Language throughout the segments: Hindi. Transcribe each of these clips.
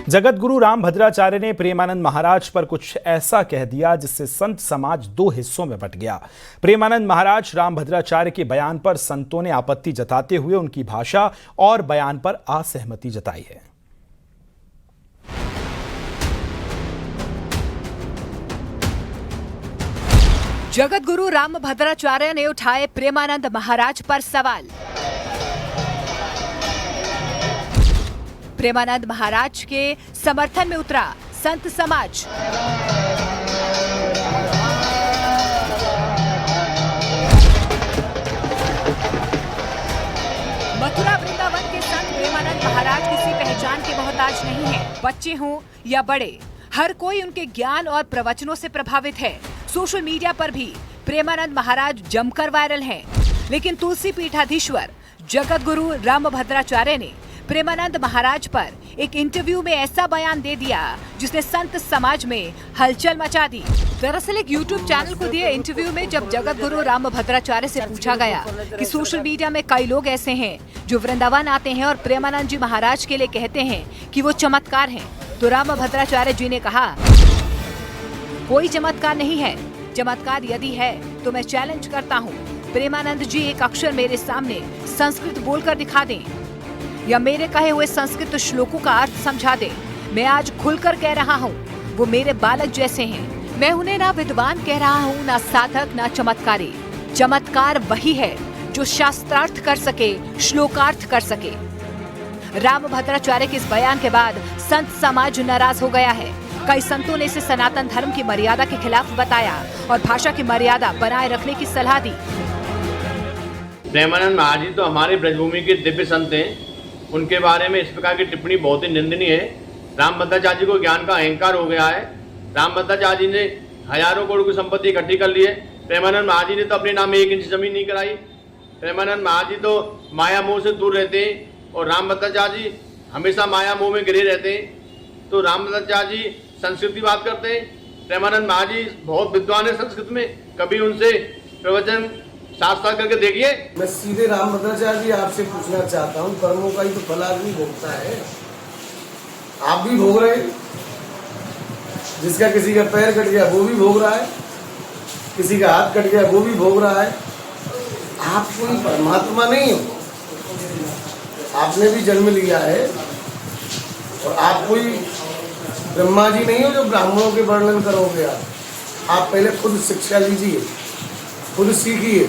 जगतगुरु रामभद्राचार्य ने प्रेमानंद महाराज पर कुछ ऐसा कह दिया जिससे संत समाज दो हिस्सों में बंट गया। प्रेमानंद महाराज रामभद्राचार्य के बयान पर संतों ने आपत्ति जताते हुए उनकी भाषा और बयान पर असहमति जताई है। जगतगुरु रामभद्राचार्य ने उठाए प्रेमानंद महाराज पर सवाल। प्रेमानंद महाराज के समर्थन में उतरा संत समाज। मथुरा वृंदावन के संत प्रेमानंद महाराज किसी पहचान के मोहताज नहीं हैं। बच्चे हों या बड़े, हर कोई उनके ज्ञान और प्रवचनों से प्रभावित है। सोशल मीडिया पर भी प्रेमानंद महाराज जमकर वायरल हैं। लेकिन तुलसी पीठाधीश्वर जगतगुरु रामभद्राचार्य ने प्रेमानंद महाराज पर एक इंटरव्यू में ऐसा बयान दे दिया जिसने संत समाज में हलचल मचा दी। दरअसल एक YouTube चैनल को दिए इंटरव्यू में जब जगतगुरु रामभद्राचार्य से पूछा गया कि सोशल मीडिया में कई लोग ऐसे हैं जो वृंदावन आते हैं और प्रेमानंद जी महाराज के लिए कहते हैं कि वो चमत्कार हैं, तो रामभद्राचार्य जी ने कहा, कोई चमत्कार नहीं है। चमत्कार यदि है तो मैं चैलेंज करता हूँ, प्रेमानंद जी एक अक्षर मेरे सामने संस्कृत बोलकर दिखा दें या मेरे कहे हुए संस्कृत श्लोकों का अर्थ समझा दें। मैं आज खुलकर कह रहा हूँ, वो मेरे बालक जैसे हैं। मैं उन्हें ना विद्वान कह रहा हूँ, ना साधक, ना चमत्कारी। चमत्कार वही है जो शास्त्रार्थ कर सके, श्लोकार्थ कर सके। रामभद्राचार्य के इस बयान के बाद संत समाज नाराज हो गया है। कई संतों ने इसे सनातन धर्म की मर्यादा के खिलाफ बताया और भाषा की मर्यादा बनाए रखने की सलाह दी। प्रेमानंद महाराज जी तो हमारे ब्रजभूमि के दिव्य संत हैं। उनके बारे में इस प्रकार की टिप्पणी बहुत ही निंदनीय है। रामभद्राचार्य जी को ज्ञान का अहंकार हो गया है। रामभद्राचार्य जी ने हजारों करोड़ की संपत्ति इकट्ठी कर ली है। प्रेमानंद महाराज जी ने तो अपने नाम में 1 इंच जमीन नहीं कराई। प्रेमानंद महाराज जी तो माया मोह से दूर रहते हैं और रामभद्राचार्य जी हमेशा माया मोह में गिरे रहते हैं। तो रामभद्राचार्य जी संस्कृत की बात करते हैं। प्रेमानंद महाराज जी बहुत विद्वान है संस्कृत में, कभी उनसे प्रवचन साक्षात करके देखिए। मैं सीधे रामभद्राचार्य जी आपसे पूछना चाहता हूँ, कर्मों का ही तो फल आदमी भोगता है। आप भी भोग रहे हैं, जिसका किसी का पैर कट गया वो भी भोग रहा है, किसी का हाथ कट गया वो भी भोग रहा है। आप कोई परमात्मा नहीं हो, आपने भी जन्म लिया है और आप कोई ब्रह्मा जी नहीं हो जो ब्राह्मणों के वर्णन करोगे। आप पहले खुद शिक्षा लीजिए, खुद सीखिए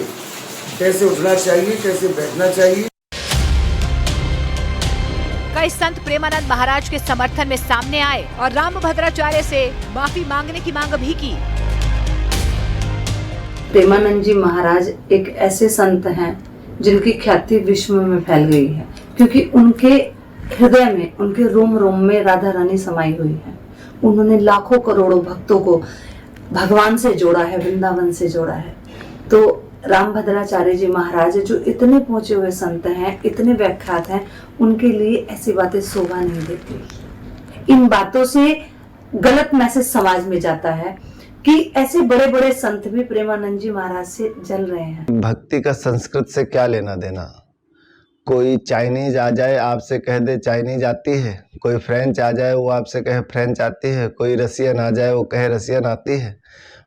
कैसे उठना चाहिए, कैसे बैठना चाहिए। कई संत प्रेमानंद महाराज के समर्थन में सामने आए और रामभद्राचार्य से माफी मांगने की मांग भी की। प्रेमानंद जी महाराज एक ऐसे संत हैं जिनकी ख्याति विश्व में फैल गई है, क्योंकि उनके हृदय में, उनके रोम रोम में राधा रानी समाई हुई है। उन्होंने लाखों करोड़ों भक्तों को भगवान से जोड़ा है, वृंदावन से जोड़ा है। तो रामभद्राचार्य जी महाराज जो इतने पहुंचे हुए संत हैं, इतने व्याख्यात हैं, उनके लिए ऐसी बातें शोभा नहीं देती। इन बातों से गलत मैसेज समाज में जाता है कि ऐसे बड़े बड़े संत भी प्रेमानंद जी महाराज से जल रहे हैं। भक्ति का संस्कृत से क्या लेना देना। कोई चाइनीज आ जाए आपसे कह दे चाइनीज आती है, कोई फ्रेंच आ जाए वो आपसे कहे फ्रेंच आती है, कोई रसियन आ जाए वो कहे रसियन आती है।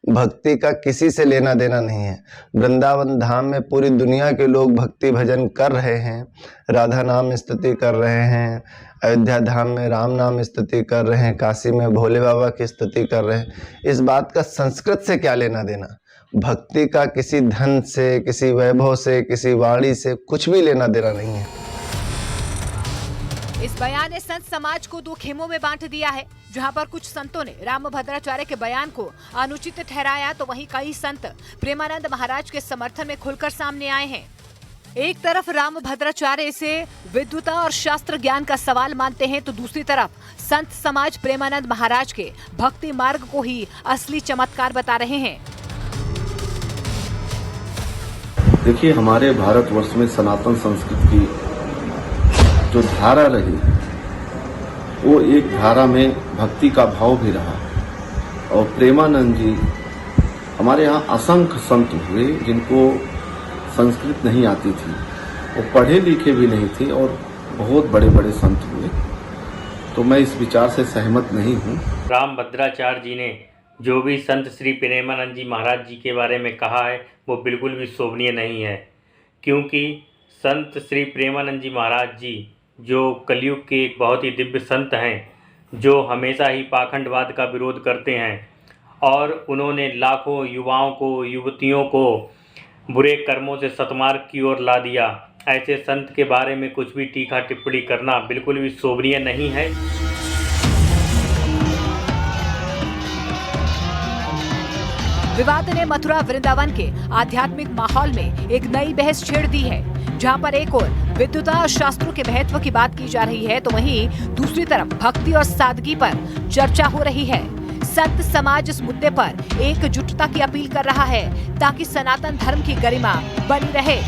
भक्ति का किसी से लेना देना नहीं है। वृंदावन धाम में पूरी दुनिया के लोग भक्ति भजन कर रहे हैं, राधा नाम स्तुति कर रहे हैं, अयोध्या धाम में राम नाम स्तुति कर रहे हैं, काशी में भोले बाबा की स्तुति कर रहे हैं। इस बात का संस्कृत से क्या लेना देना। भक्ति का किसी धन से, किसी वैभव से, किसी वाणी से कुछ भी लेना देना नहीं है। इस बयान ने संत समाज को दो खेमों में बांट दिया है। जहां पर कुछ संतों ने रामभद्राचार्य के बयान को अनुचित ठहराया, तो वहीं कई संत प्रेमानंद महाराज के समर्थन में खुलकर सामने आए हैं। एक तरफ रामभद्राचार्य इसे विद्वता और शास्त्र ज्ञान का सवाल मानते हैं, तो दूसरी तरफ संत समाज प्रेमानंद महाराज के भक्ति मार्ग को ही असली चमत्कार बता रहे हैं। देखिए, हमारे भारतवर्ष में सनातन संस्कृति की जो धारा रही वो एक धारा में भक्ति का भाव भी रहा। और प्रेमानंद जी, हमारे यहाँ असंख्य संत हुए जिनको संस्कृत नहीं आती थी, वो पढ़े लिखे भी नहीं थे और बहुत बड़े बड़े संत हुए। तो मैं इस विचार से सहमत नहीं हूँ। रामभद्राचार्य जी ने जो भी संत श्री प्रेमानंद जी महाराज जी के बारे में कहा है वो बिल्कुल भी शोभनीय नहीं है, क्योंकि संत श्री प्रेमानंद जी महाराज जी जो कलयुग के एक बहुत ही दिव्य संत हैं, जो हमेशा ही पाखंडवाद का विरोध करते हैं और उन्होंने लाखों युवाओं को, युवतियों को बुरे कर्मों से सतमार्ग की ओर ला दिया। ऐसे संत के बारे में कुछ भी टीका टिप्पणी करना बिल्कुल भी शोभनीय नहीं है। विवाद ने मथुरा वृंदावन के आध्यात्मिक माहौल में एक नई बहस छेड़ दी है, जहां पर एक और विद्वता और शास्त्रों के महत्व की बात की जा रही है, तो वहीं दूसरी तरफ भक्ति और सादगी पर चर्चा हो रही है। संत समाज इस मुद्दे पर एकजुटता की अपील कर रहा है ताकि सनातन धर्म की गरिमा बनी रहे।